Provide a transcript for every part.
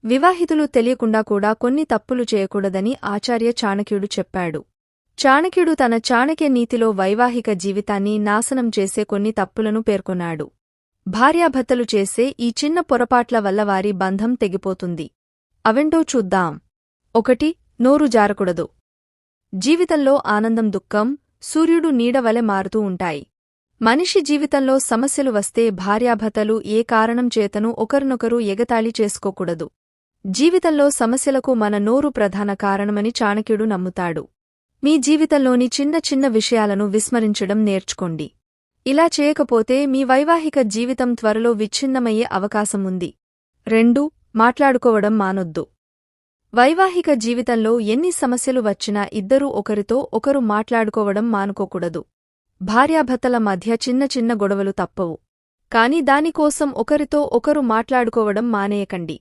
వివాహితులు తెలియకుండా కూడా కొన్ని తప్పులు చేయకూడదని ఆచార్య చాణక్యుడు చెప్పాడు. చాణక్యుడు తన చాణక్య నీతిలో వైవాహిక జీవితాన్ని నాశనం చేసే కొన్ని తప్పులను పేర్కొన్నాడు. భార్యాభర్తలు చేసే ఈ చిన్న పొరపాట్ల వల్ల వారి బంధం తెగిపోతుంది. అవేంటో చూద్దాం. 1. నోరు జారకూడదు. జీవితంలో ఆనందం దుఃఖం సూర్యుడు నీడవలె మారుతూ ఉంటాయి. మనిషి జీవితంలో సమస్యలు వస్తే భార్యాభర్తలు ఏ కారణం చేతను ఒకరినొకరు ఎగతాళి చేసుకోకూడదు. జీవితంలో సమస్యలకు మన నోరు ప్రధాన కారణమని చాణక్యుడు నమ్ముతాడు. మీ జీవితంలోని చిన్న చిన్న విషయాలను విస్మరించడం నేర్చుకోండి. ఇలా చేయకపోతే మీ వైవాహిక జీవితం త్వరలో విచ్ఛిన్నమయ్యే అవకాశముంది. 2. మాట్లాడుకోవడం మానొద్దు. వైవాహిక జీవితంలో ఎన్ని సమస్యలు వచ్చినా ఇద్దరూ ఒకరితో ఒకరు మాట్లాడుకోవడం మానుకోకూడదు. భార్యాభర్తల మధ్య చిన్న చిన్న గొడవలు తప్పవు. కాని దానికోసం ఒకరితో ఒకరు మాట్లాడుకోవడం మానేయకండి.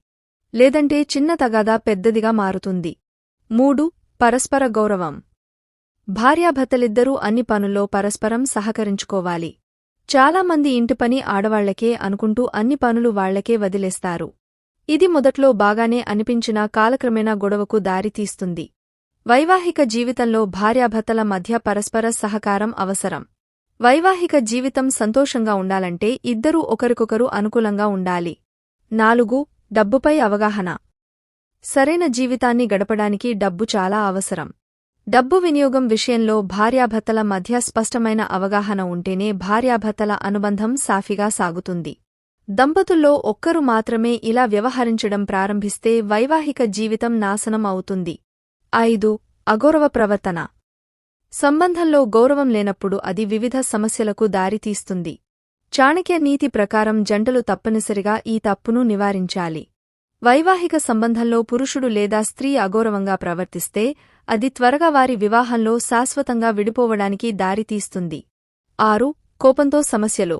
లేదంటే చిన్న తగాదా పెద్దదిగా మారుతుంది. 3. పరస్పర గౌరవం. భార్యాభర్తలిద్దరూ అన్ని పనుల్లో పరస్పరం సహకరించుకోవాలి. చాలామంది ఇంటిపని ఆడవాళ్లకే అనుకుంటూ అన్ని పనులు వాళ్లకే వదిలేస్తారు. ఇది మొదట్లో బాగానే అనిపించినా కాలక్రమేణా గొడవకు దారితీస్తుంది. వైవాహిక జీవితంలో భార్యాభర్తల మధ్య పరస్పర సహకారం అవసరం. వైవాహిక జీవితం సంతోషంగా ఉండాలంటే ఇద్దరూ ఒకరికొకరు అనుకూలంగా ఉండాలి. 4. డబ్బుపై అవగాహన. సరైన జీవితాన్ని గడపడానికి డబ్బు చాలా అవసరం. డబ్బు వినియోగం విషయంలో భార్యాభర్తల మధ్య స్పష్టమైన అవగాహన ఉంటేనే భార్యాభర్తల అనుబంధం సాఫీగా సాగుతుంది. దంపతుల్లో ఒక్కరు మాత్రమే ఇలా వ్యవహరించడం ప్రారంభిస్తే వైవాహిక జీవితం నాశనం అవుతుంది. 5. అగౌరవ ప్రవర్తన. సంబంధంలో గౌరవం లేనప్పుడు అది వివిధ సమస్యలకు దారితీస్తుంది. చాణక్య నీతి ప్రకారం జంటలు తప్పనిసరిగా ఈ తప్పును నివారించాలి. వైవాహిక సంబంధంలో పురుషుడు లేదా స్త్రీ అగౌరవంగా ప్రవర్తిస్తే అది త్వరగా వారి వివాహంలో శాశ్వతంగా విడిపోవడానికి దారితీస్తుంది. 6. కోపంతో సమస్యలు.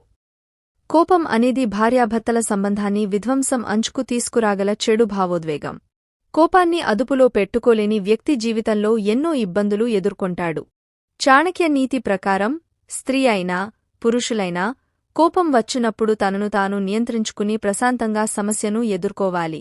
కోపం అనేది భార్యాభర్తల సంబంధాన్ని విధ్వంసం అంచుకు తీసుకురాగల చెడు భావోద్వేగం. కోపాన్ని అదుపులో పెట్టుకోలేని వ్యక్తి జీవితంలో ఎన్నో ఇబ్బందులు ఎదుర్కొంటాడు. చాణక్య నీతి ప్రకారం స్త్రీ అయినా పురుషులైనా కోపం వచ్చినప్పుడు తనను తాను నియంత్రించుకుని ప్రశాంతంగా సమస్యను ఎదుర్కోవాలి.